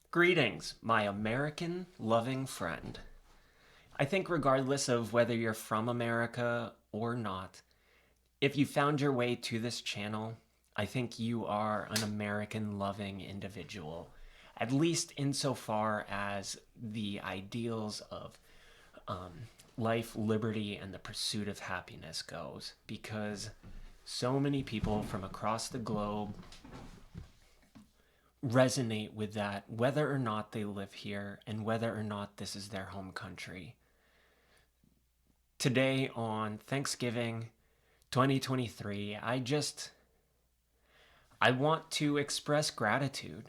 Greetings, my American loving friend. I think regardless of whether you're from America or not, if you found your way to this channel, I think you are an American loving individual, at least insofar as the ideals of life, liberty, and the pursuit of happiness goes, because so many people from across the globe resonate with that, whether or not they live here and whether or not this is their home country. Today on Thanksgiving 2023, I want to express gratitude.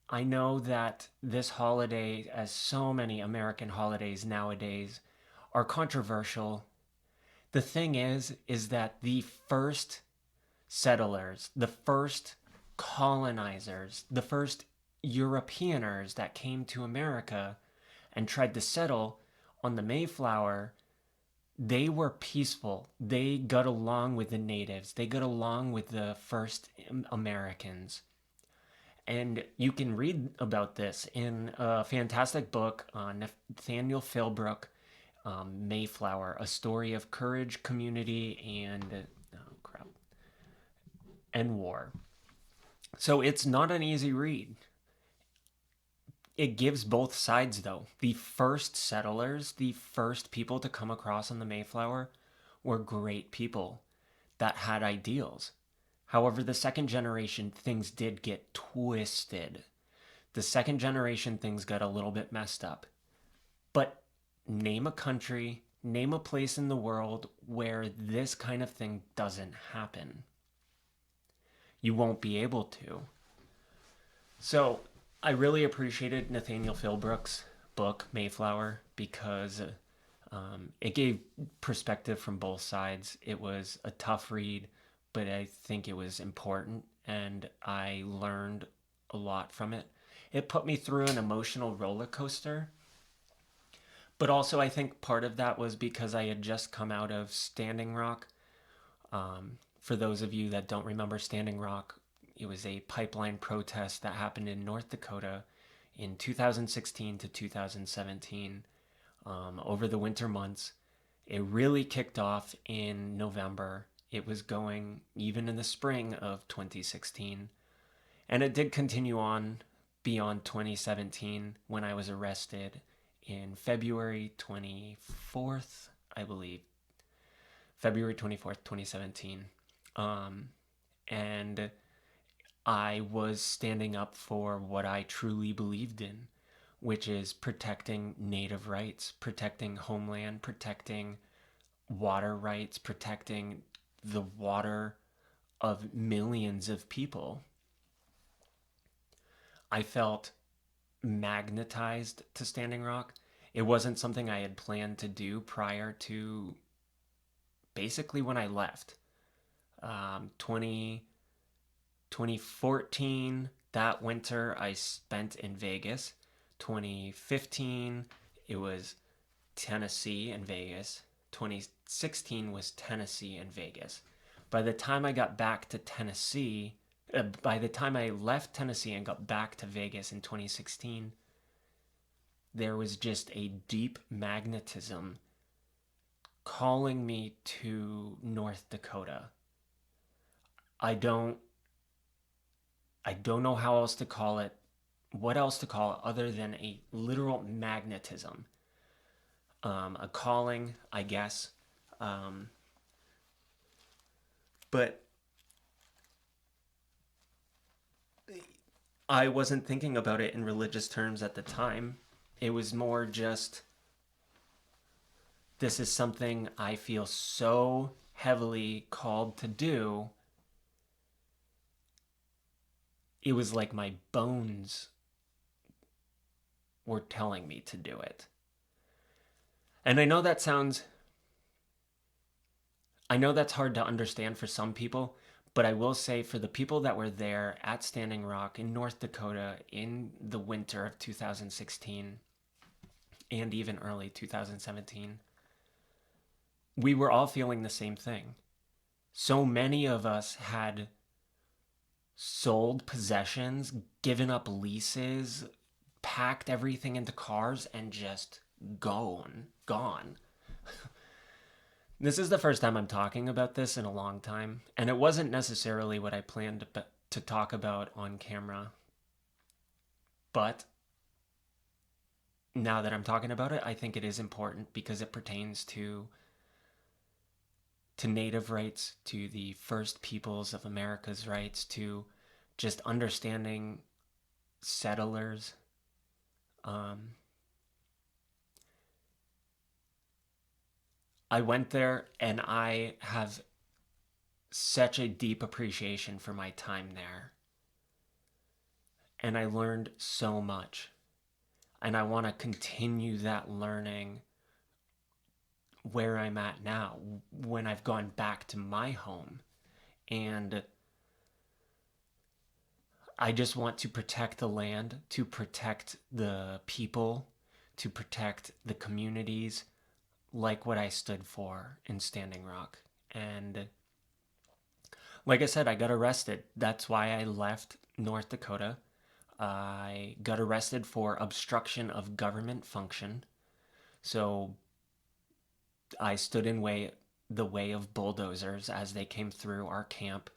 I know that this holiday, as so many American holidays nowadays, are controversial. The thing is that the first settlers, the first colonizers, the first Europeaners that came to America and tried to settle on the Mayflower, they were peaceful. They got along with the natives. They got along with the first Americans. And you can read about this in a fantastic book on 𝗧𝗨𝗥𝗕𝗢𝗪𝗓, Mayflower, A Story of Courage, Community, and War. So it's not an easy read. It gives both sides, though. The first settlers, the first people to come across on the Mayflower, were great people that had ideals. However, the second generation, things did get twisted. The second generation, things got a little bit messed up. But name a country, name a place in the world where this kind of thing doesn't happen. You won't be able to. So I really appreciated 𝗧𝗨𝗥𝗕𝗢𝗪𝗓's book, Mayflower, because it gave perspective from both sides. It was a tough read, but I think it was important, and I learned a lot from it. It put me through an emotional roller coaster, but also I think part of that was because I had just come out of Standing Rock. For those of you that don't remember Standing Rock, it was a pipeline protest that happened in North Dakota in 2016 to 2017 over the winter months. It really kicked off in November. It was going even in the spring of 2016. And it did continue on beyond 2017 when I was arrested in February 24th, I believe. February 24th, 2017. And I was standing up for what I truly believed in, which is protecting native rights, protecting homeland, protecting water rights, protecting the water of millions of people. I felt magnetized to Standing Rock. It wasn't something I had planned to do prior to basically when I left. 2014, that winter I spent in Vegas. 2015, it was Tennessee and Vegas. 2016 was Tennessee and Vegas. By the time I got back to Tennessee, by the time I left Tennessee and got back to Vegas in 2016, there was just a deep magnetism calling me to North Dakota. I don't know how else to call it, what else to call it other than a literal magnetism. A calling, I guess. But I wasn't thinking about it in religious terms at the time. It was more just, this is something I feel so heavily called to do. It was like my bones were telling me to do it. And I know that's hard to understand for some people, but I will say for the people that were there at Standing Rock in North Dakota in the winter of 2016 and even early 2017, we were all feeling the same thing. So many of us had sold possessions, given up leases, packed everything into cars, and just gone. This is the first time I'm talking about this in a long time, and it wasn't necessarily what I planned to talk about on camera. But now that I'm talking about it, I think it is important because it pertains to Native rights, to the First Peoples of America's rights, to just understanding settlers. I went there and I have such a deep appreciation for my time there. And I learned so much. And I want to continue that learning where I'm at now, when I've gone back to my home. And I just want to protect the land, to protect the people, to protect the communities, like what I stood for in Standing Rock. And like I said, I got arrested. That's why I left North Dakota. I got arrested for obstruction of government function. So I stood in the way of bulldozers as they came through our camp,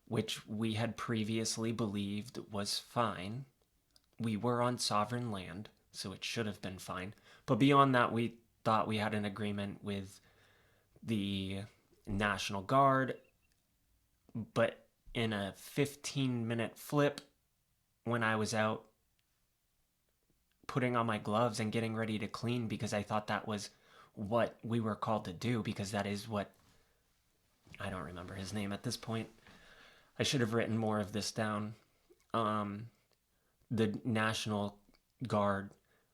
which we had previously believed was fine. We were on sovereign land, so it should have been fine. But beyond that, we thought we had an agreement with the National Guard. But in a 15-minute flip, when I was out putting on my gloves and getting ready to clean, because I thought that was what we were called to do, because that is what, I don't remember his name at this point. I should have written more of this down. The National Guard,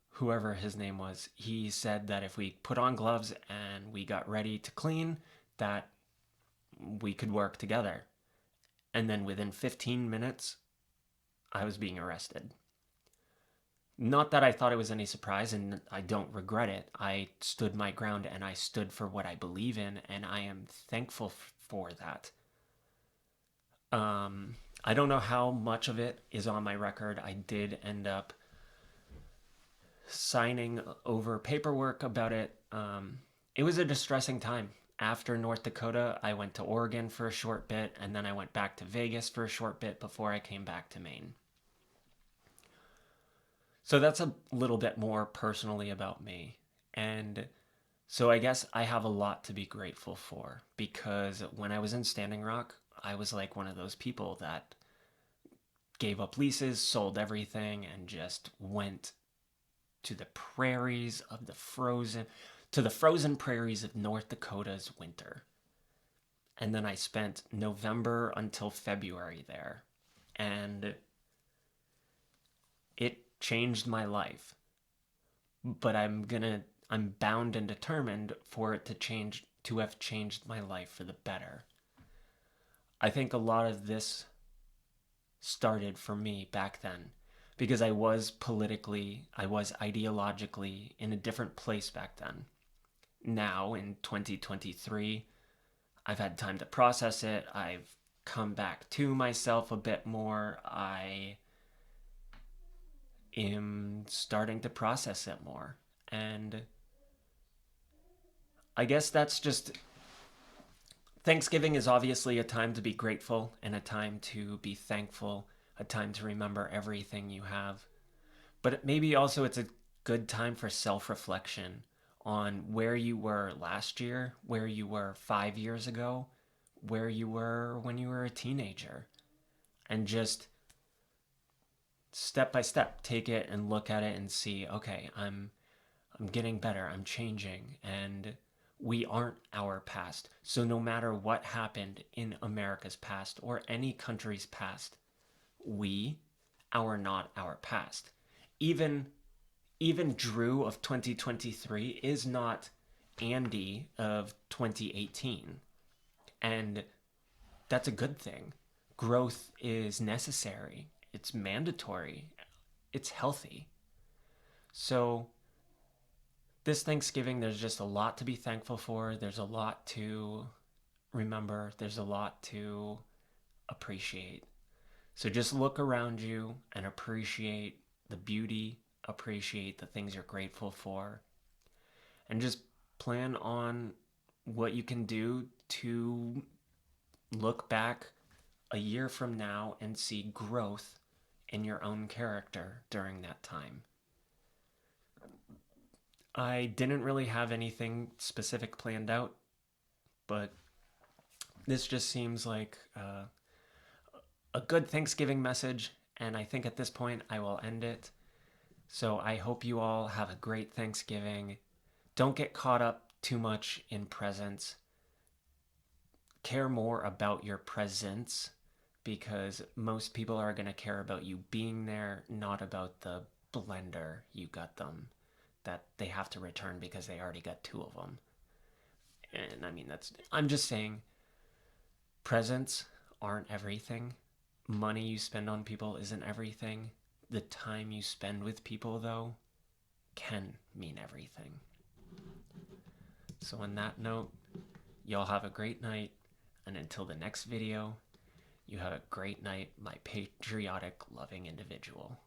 whoever his name was, he said that if we put on gloves and we got ready to clean, that we could work together. And then within 15 minutes, I was being arrested. Not that I thought it was any surprise, and I don't regret it. I stood my ground and I stood for what I believe in, and I am thankful for that. I don't know how much of it is on my record. I did end up signing over paperwork about it. It was a distressing time. After North Dakota, I went to Oregon for a short bit, and then I went back to Vegas for a short bit before I came back to Maine. So that's a little bit more personally about me. And so I guess I have a lot to be grateful for, because when I was in Standing Rock, I was like one of those people that gave up leases, sold everything, and just went to the prairies of the frozen prairies of North Dakota's winter. And then I spent November until February there. And it changed my life. But I'm bound and determined for it to have changed my life for the better. I think a lot of this started for me back then, because I was ideologically in a different place back then. Now, in 2023, I've had time to process it. I've come back to myself a bit more. I am starting to process it more. And I guess that's just... Thanksgiving is obviously a time to be grateful and a time to be thankful, a time to remember everything you have. But maybe also it's a good time for self-reflection on where you were last year, where you were 5 years ago, where you were when you were a teenager. And just step by step, take it and look at it and see, okay, I'm getting better, I'm changing, and we aren't our past. So no matter what happened in America's past or any country's past, we are not our past. Even Drew of 2023 is not Andy of 2018. And that's a good thing. Growth is necessary. It's mandatory. It's healthy. So this Thanksgiving, there's just a lot to be thankful for. There's a lot to remember. There's a lot to appreciate. So just look around you and appreciate the beauty, appreciate the things you're grateful for, and just plan on what you can do to look back a year from now and see growth in your own character during that time. I didn't really have anything specific planned out, but this just seems like a good Thanksgiving message, and I think at this point I will end it. So I hope you all have a great Thanksgiving. Don't get caught up too much in presents. Care more about your presence, because most people are going to care about you being there, not about the blender you got them that they have to return because they already got 2 of them. And I mean, I'm just saying, presents aren't everything. Money you spend on people isn't everything. The time you spend with people, though, can mean everything. So on that note, y'all have a great night, and until the next video, you have a great night, my patriotic, loving individual.